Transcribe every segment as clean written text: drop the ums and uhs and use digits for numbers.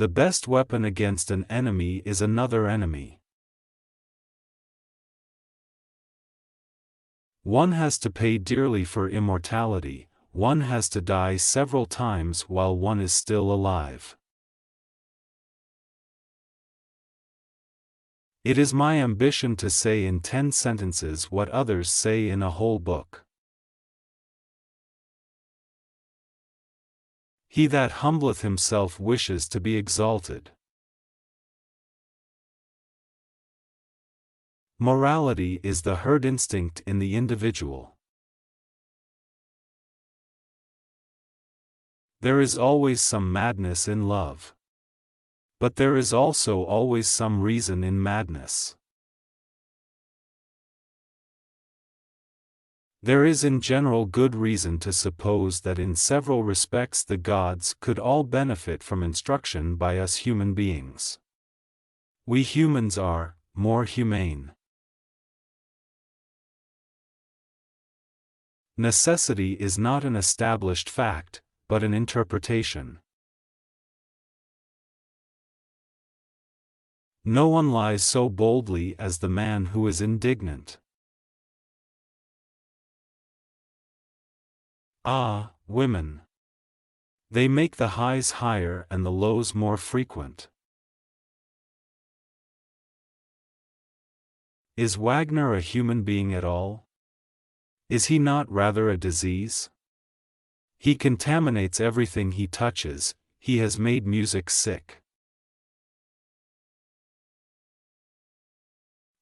The best weapon against an enemy is another enemy. One has to pay dearly for immortality, one has to die several times while one is still alive. It is my ambition to say in 10 sentences what others say in a whole book. He that humbleth himself wishes to be exalted. Morality is the herd instinct in the individual. There is always some madness in love. But there is also always some reason in madness. There is in general good reason to suppose that in several respects the gods could all benefit from instruction by us human beings. We humans are more humane. Necessity is not an established fact, but an interpretation. No one lies so boldly as the man who is indignant. Ah, women! They make the highs higher and the lows more frequent. Is Wagner a human being at all? Is he not rather a disease? He contaminates everything he touches, he has made music sick.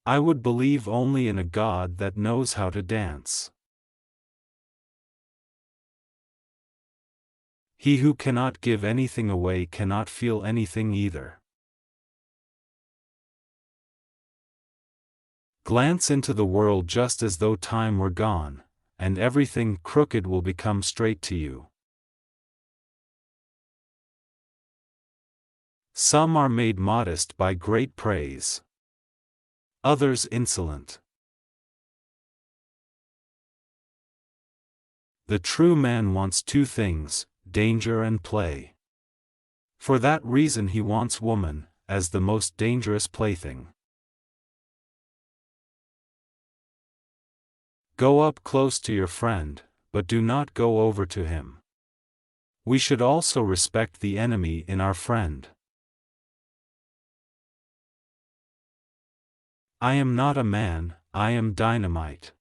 I would believe only in a God that knows how to dance. He who cannot give anything away cannot feel anything either. Glance into the world just as though time were gone, and everything crooked will become straight to you. Some are made modest by great praise. Others insolent. The true man wants two things, danger and play. For that reason he wants woman, as the most dangerous plaything. Go up close to your friend, but do not go over to him. We should also respect the enemy in our friend. I am not a man, I am dynamite.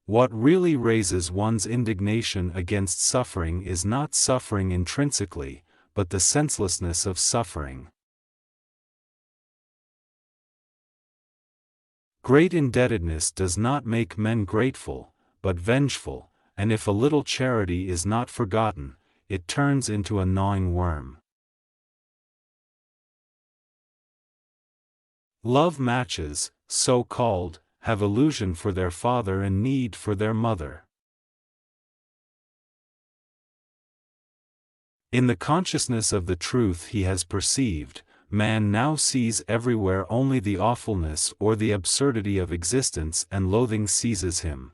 What really raises one's indignation against suffering is not suffering intrinsically, but the senselessness of suffering. Great indebtedness does not make men grateful, but vengeful, and if a little charity is not forgotten, it turns into a gnawing worm. Love matches, so called, have illusion for their father and need for their mother. In the consciousness of the truth he has perceived, man now sees everywhere only the awfulness or the absurdity of existence, and loathing seizes him.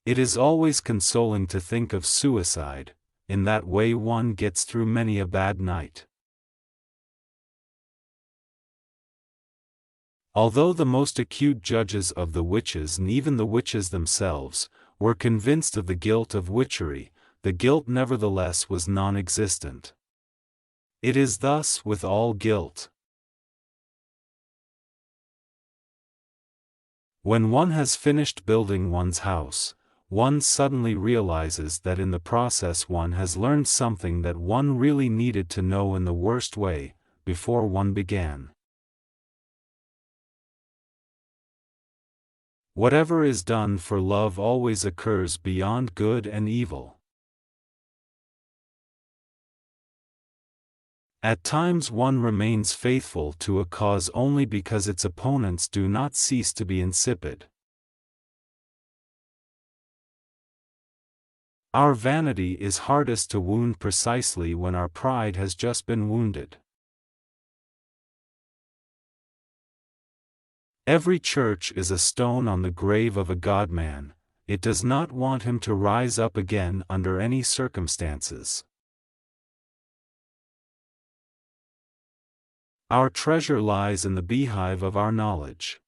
It is always consoling to think of suicide, in that way one gets through many a bad night. Although the most acute judges of the witches and even the witches themselves, were convinced of the guilt of witchery, the guilt nevertheless was non-existent. It is thus with all guilt. When one has finished building one's house, one suddenly realizes that in the process one has learned something that one really needed to know in the worst way, before one began. Whatever is done for love always occurs beyond good and evil. At times one remains faithful to a cause only because its opponents do not cease to be insipid. Our vanity is hardest to wound precisely when our pride has just been wounded. Every church is a stone on the grave of a God-man, it does not want him to rise up again under any circumstances. Our treasure lies in the beehive of our knowledge.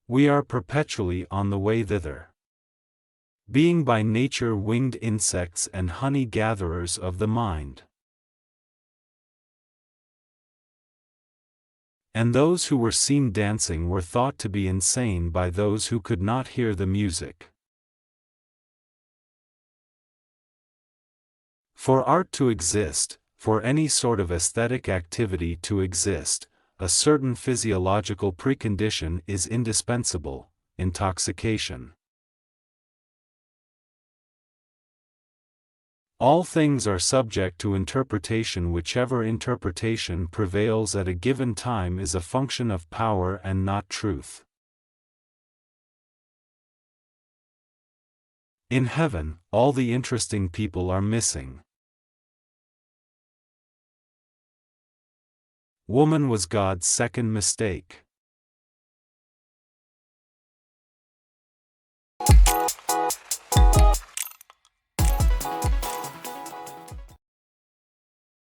We are perpetually on the way thither. Being by nature winged insects and honey-gatherers of the mind. And those who were seen dancing were thought to be insane by those who could not hear the music. For art to exist, for any sort of aesthetic activity to exist, a certain physiological precondition is indispensable: intoxication. All things are subject to interpretation. Whichever interpretation prevails at a given time is a function of power and not truth. In heaven, all the interesting people are missing. Woman was God's second mistake.